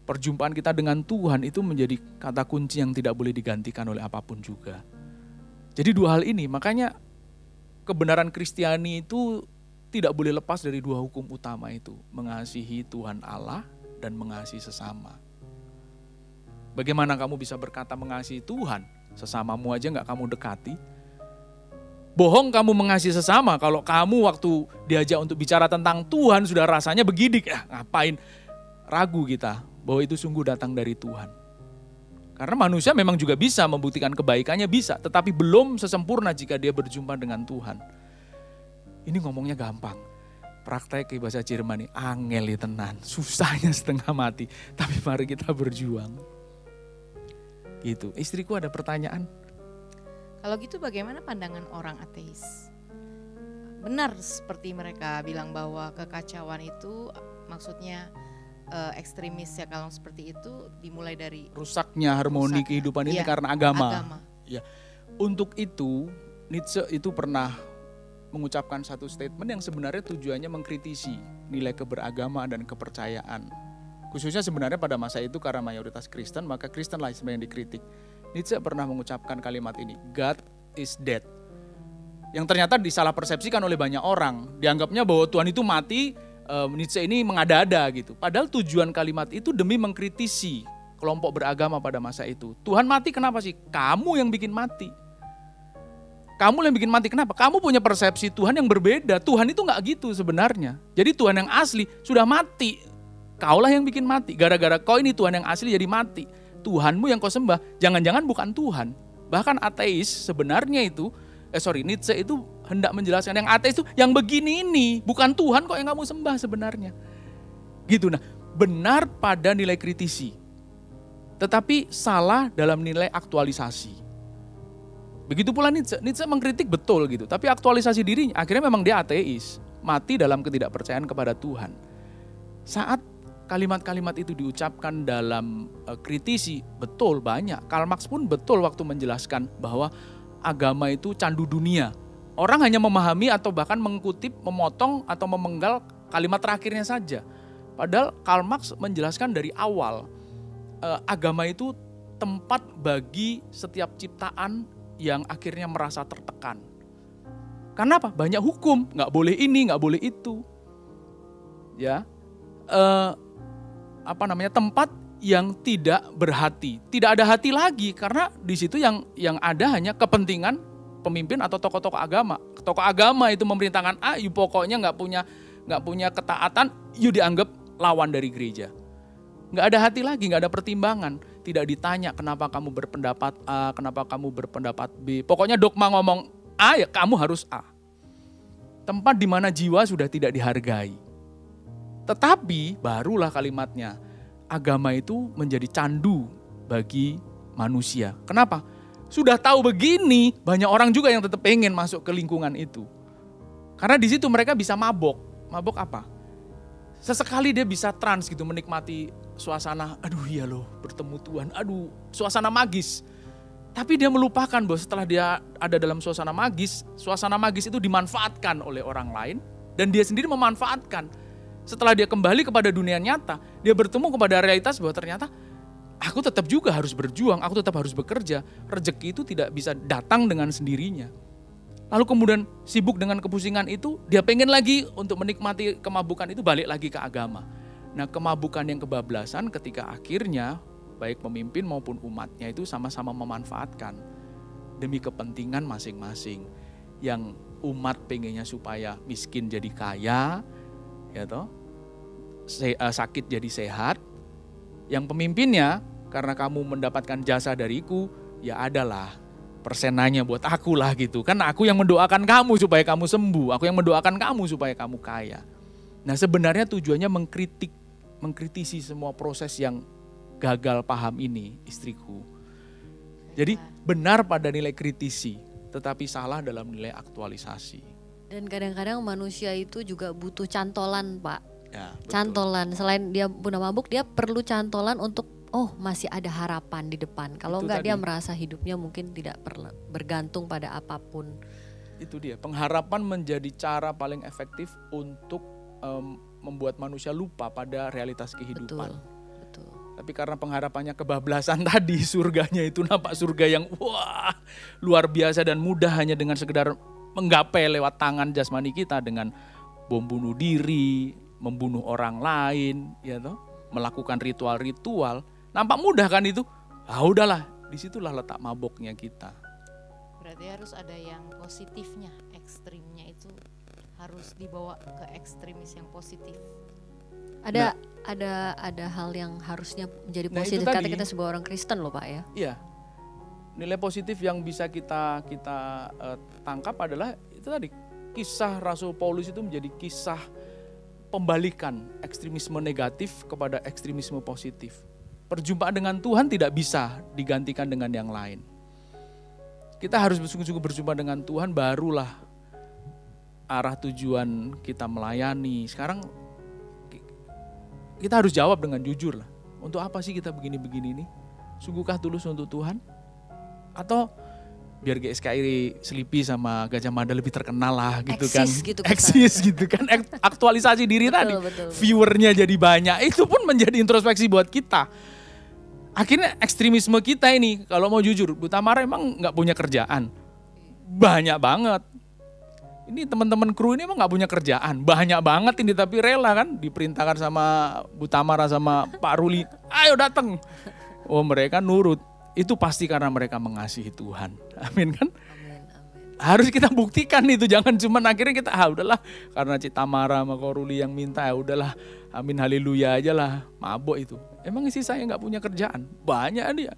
perjumpaan kita dengan Tuhan itu menjadi kata kunci yang tidak boleh digantikan oleh apapun juga. Jadi dua hal ini, makanya kebenaran Kristiani itu tidak boleh lepas dari dua hukum utama itu. Mengasihi Tuhan Allah dan mengasihi sesama. Bagaimana kamu bisa berkata mengasihi Tuhan, sesamamu aja gak kamu dekati? Bohong kamu mengasihi sesama kalau kamu waktu diajak untuk bicara tentang Tuhan sudah rasanya begidik. Ngapain? Ragu kita bahwa itu sungguh datang dari Tuhan. Karena manusia memang juga bisa membuktikan kebaikannya, bisa. Tetapi belum sesempurna jika dia berjumpa dengan Tuhan. Ini ngomongnya gampang. Praktek bahasa Jerman ini angel ya tenan. Susahnya setengah mati. Tapi mari kita berjuang. Gitu. Istriku ada pertanyaan. Kalau gitu bagaimana pandangan orang ateis? Benar seperti mereka bilang bahwa kekacauan itu maksudnya ekstremis ya, kalau seperti itu dimulai dari rusaknya harmoni kehidupan ini karena agama. Ya. Untuk itu Nietzsche itu pernah mengucapkan satu statement yang sebenarnya tujuannya mengkritisi nilai keberagamaan dan kepercayaan. Khususnya sebenarnya pada masa itu karena mayoritas Kristen, maka Kristen lah sebenarnya yang dikritik. Nietzsche pernah mengucapkan kalimat ini, God is dead. Yang ternyata disalah persepsikan oleh banyak orang. Dianggapnya bahwa Tuhan itu mati, Nietzsche ini mengada-ada gitu. Padahal tujuan kalimat itu demi mengkritisi kelompok beragama pada masa itu. Tuhan mati kenapa sih? Kamu yang bikin mati. Kamu yang bikin mati kenapa? Kamu punya persepsi Tuhan yang berbeda. Tuhan itu gak gitu sebenarnya. Jadi Tuhan yang asli sudah mati. Kaulah yang bikin mati. Gara-gara kau ini Tuhan yang asli jadi mati. Tuhanmu yang kau sembah, jangan-jangan bukan Tuhan. Bahkan ateis sebenarnya itu, Nietzsche itu hendak menjelaskan yang ateis itu yang begini ini. Bukan Tuhan kok yang kamu sembah sebenarnya. Gitu. Nah, benar pada nilai kritisi. Tetapi salah dalam nilai aktualisasi. Begitu pula Nietzsche. Nietzsche mengkritik betul gitu. Tapi aktualisasi dirinya, akhirnya memang dia ateis. Mati dalam ketidakpercayaan kepada Tuhan. Saat kalimat-kalimat itu diucapkan dalam kritisi, betul banyak. Karl Marx pun betul waktu menjelaskan bahwa agama itu candu dunia. Orang hanya memahami atau bahkan mengutip, memotong atau memenggal kalimat terakhirnya saja. Padahal Karl Marx menjelaskan dari awal, agama itu tempat bagi setiap ciptaan yang akhirnya merasa tertekan. Karena apa? Banyak hukum, nggak boleh ini, nggak boleh itu. Ya, tempat yang tidak berhati, tidak ada hati lagi karena di situ yang ada hanya kepentingan pemimpin atau tokoh-tokoh agama. Tokoh agama itu memerintahkan A, you pokoknya nggak punya ketaatan, you dianggap lawan dari gereja. Nggak ada hati lagi, nggak ada pertimbangan, tidak ditanya kenapa kamu berpendapat A, kenapa kamu berpendapat B. Pokoknya dogma ngomong A ya kamu harus A. Tempat di mana jiwa sudah tidak dihargai. Tetapi barulah kalimatnya, agama itu menjadi candu bagi manusia. Kenapa? Sudah tahu begini, banyak orang juga yang tetap pengen masuk ke lingkungan itu. Karena di situ mereka bisa mabok. Mabok apa? Sesekali dia bisa trans gitu, menikmati suasana, aduh iya loh bertemu Tuhan, aduh suasana magis. Tapi dia melupakan bahwa setelah dia ada dalam suasana magis itu dimanfaatkan oleh orang lain. Dan dia sendiri memanfaatkan. Setelah dia kembali kepada dunia nyata, dia bertemu kepada realitas bahwa ternyata aku tetap juga harus berjuang, aku tetap harus bekerja. Rezeki itu tidak bisa datang dengan sendirinya. Lalu kemudian sibuk dengan kepusingan itu, dia pengen lagi untuk menikmati kemabukan itu, balik lagi ke agama. Nah, kemabukan yang kebablasan ketika akhirnya baik pemimpin maupun umatnya itu sama-sama memanfaatkan demi kepentingan masing-masing. Yang umat pengennya supaya miskin jadi kaya, ya toh, sakit jadi sehat. Yang pemimpinnya karena kamu mendapatkan jasa dariku, ya adalah persenanya buat aku lah gitu. Kan aku yang mendoakan kamu supaya kamu sembuh, aku yang mendoakan kamu supaya kamu kaya. Nah, sebenarnya tujuannya mengkritisi semua proses yang gagal paham ini, istriku. Jadi benar pada nilai kritisi, tetapi salah dalam nilai aktualisasi. Dan kadang-kadang manusia itu juga butuh cantolan, Pak. Ya, cantolan, selain dia punya mabuk, dia perlu cantolan untuk masih ada harapan di depan. Kalau enggak dia merasa hidupnya mungkin tidak bergantung pada apapun. Itu dia, pengharapan menjadi cara paling efektif untuk membuat manusia lupa pada realitas kehidupan. Betul. Tapi karena pengharapannya kebablasan tadi, surganya itu nampak surga yang wah luar biasa dan mudah hanya dengan sekedar menggapai lewat tangan jasmani kita dengan bom bunuh diri, membunuh orang lain, ya toh, melakukan ritual-ritual. Nampak mudah kan itu? Ah udahlah, disitulah letak maboknya kita. Berarti harus ada yang positifnya, ekstrimnya itu harus dibawa ke ekstremis yang positif. Ada hal yang harusnya menjadi positif kata kita sebagai orang Kristen loh Pak ya. Iya. Nilai positif yang bisa kita tangkap adalah itu tadi, kisah Rasul Paulus itu menjadi kisah pembalikan ekstremisme negatif kepada ekstremisme positif. Perjumpaan dengan Tuhan tidak bisa digantikan dengan yang lain. Kita harus bersungguh-sungguh berjumpa dengan Tuhan, barulah arah tujuan kita melayani. Sekarang kita harus jawab dengan jujur lah. Untuk apa sih kita begini-begini nih? Sungguhkah tulus untuk Tuhan? Atau biar GSKI Selipi sama Gajah Mada lebih terkenal lah gitu kan. Eksis gitu kan. Aktualisasi diri tadi. Betul. Viewernya jadi banyak. Itu pun menjadi introspeksi buat kita. Akhirnya ekstremisme kita ini, kalau mau jujur, Bu Tamara emang gak punya kerjaan. Banyak banget. Ini teman-teman kru ini emang gak punya kerjaan. Banyak banget ini, tapi rela kan diperintahkan sama Bu Tamara sama Pak Ruli. Ayo datang. Oh mereka nurut. Itu pasti karena mereka mengasihi Tuhan. Amin kan? Amin. Harus kita buktikan itu. Jangan cuma akhirnya kita, udahlah karena Cik Tamara sama Koruli yang minta, udahlah amin haleluya aja lah. Mabok itu. Emang isi saya gak punya kerjaan? Banyak dia.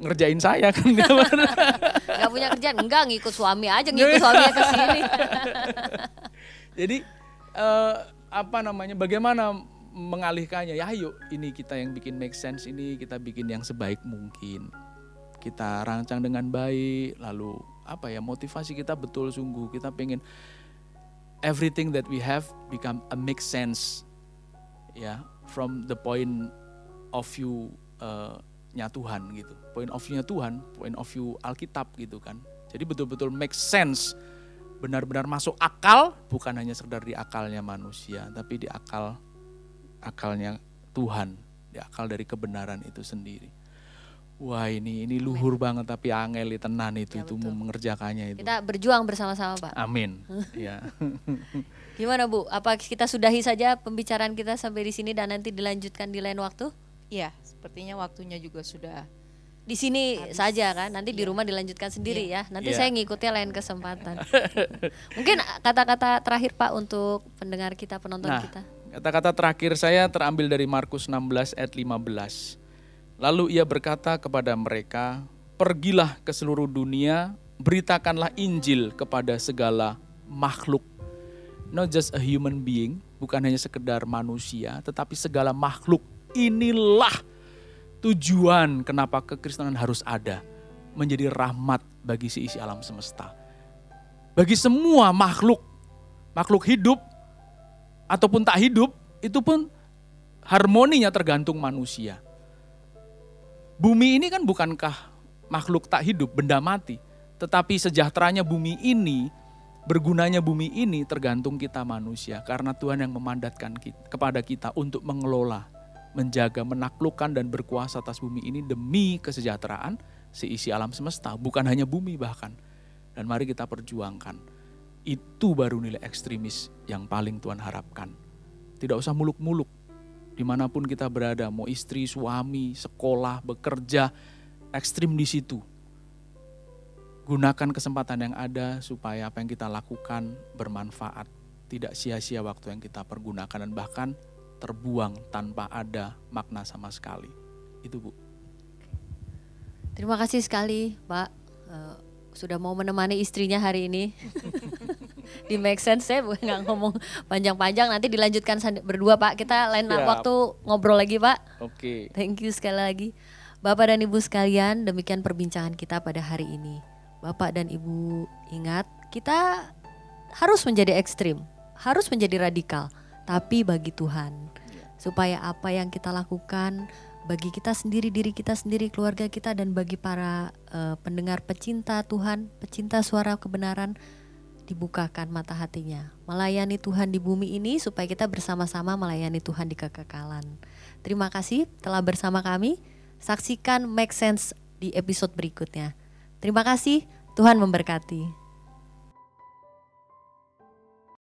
Ngerjain saya kan. Gak punya kerjaan? Enggak, ngikut suami aja, ngikut suaminya ke sini. Jadi bagaimana mengalihkannya? Ya ayo, ini kita yang bikin make sense, ini kita bikin yang sebaik mungkin. Kita rancang dengan baik, lalu motivasi kita betul sungguh. Kita pengen everything that we have become a make sense. Ya, from the point of view nya Tuhan gitu. Point of view-nya Tuhan, point of view Alkitab gitu kan. Jadi betul-betul make sense. Benar-benar masuk akal, bukan hanya sekedar di akalnya manusia, tapi di akalnya Tuhan, di akal dari kebenaran itu sendiri. Wah ini luhur banget, tapi angel tenan itu mengerjakannya itu. Kita berjuang bersama-sama Pak. Amin. Ya. Gimana Bu? Apa kita sudahi saja pembicaraan kita sampai di sini dan nanti dilanjutkan di lain waktu? Iya, sepertinya waktunya juga sudah di sini habis saja kan. Nanti di rumah dilanjutkan sendiri ya. Nanti saya ngikutnya lain kesempatan. Mungkin kata-kata terakhir Pak untuk pendengar kita, penonton kita. Kata-kata terakhir saya terambil dari Markus 16 ayat 15. Lalu ia berkata kepada mereka, pergilah ke seluruh dunia, beritakanlah Injil kepada segala makhluk. Not just a human being, bukan hanya sekedar manusia, tetapi segala makhluk. Inilah tujuan kenapa kekristenan harus ada. Menjadi rahmat bagi seisi alam semesta. Bagi semua makhluk hidup ataupun tak hidup, itu pun harmoninya tergantung manusia. Bumi ini kan bukankah makhluk tak hidup, benda mati. Tetapi sejahteranya bumi ini, bergunanya bumi ini tergantung kita manusia. Karena Tuhan yang memandatkan kepada kita untuk mengelola, menjaga, menaklukkan dan berkuasa atas bumi ini demi kesejahteraan seisi alam semesta. Bukan hanya bumi bahkan. Dan mari kita perjuangkan. Itu baru nilai ekstremis yang paling Tuhan harapkan. Tidak usah muluk-muluk. Dimanapun kita berada, mau istri, suami, sekolah, bekerja, ekstrim di situ. Gunakan kesempatan yang ada supaya apa yang kita lakukan bermanfaat. Tidak sia-sia waktu yang kita pergunakan dan bahkan terbuang tanpa ada makna sama sekali. Itu Bu. Terima kasih sekali Pak. Sudah mau menemani istrinya hari ini. Di make sense saya nggak ngomong panjang-panjang, nanti dilanjutkan berdua Pak. Kita lain waktu ngobrol lagi Pak. Oke. Thank you sekali lagi. Bapak dan Ibu sekalian, demikian perbincangan kita pada hari ini. Bapak dan Ibu ingat, kita harus menjadi ekstrim, harus menjadi radikal, tapi bagi Tuhan. Supaya apa yang kita lakukan bagi kita sendiri, diri kita sendiri, keluarga kita, dan bagi para pendengar pecinta Tuhan, pecinta suara kebenaran, dibukakan mata hatinya. Melayani Tuhan di bumi ini supaya kita bersama-sama melayani Tuhan di kekekalan. Terima kasih telah bersama kami. Saksikan Make Sense di episode berikutnya. Terima kasih, Tuhan memberkati.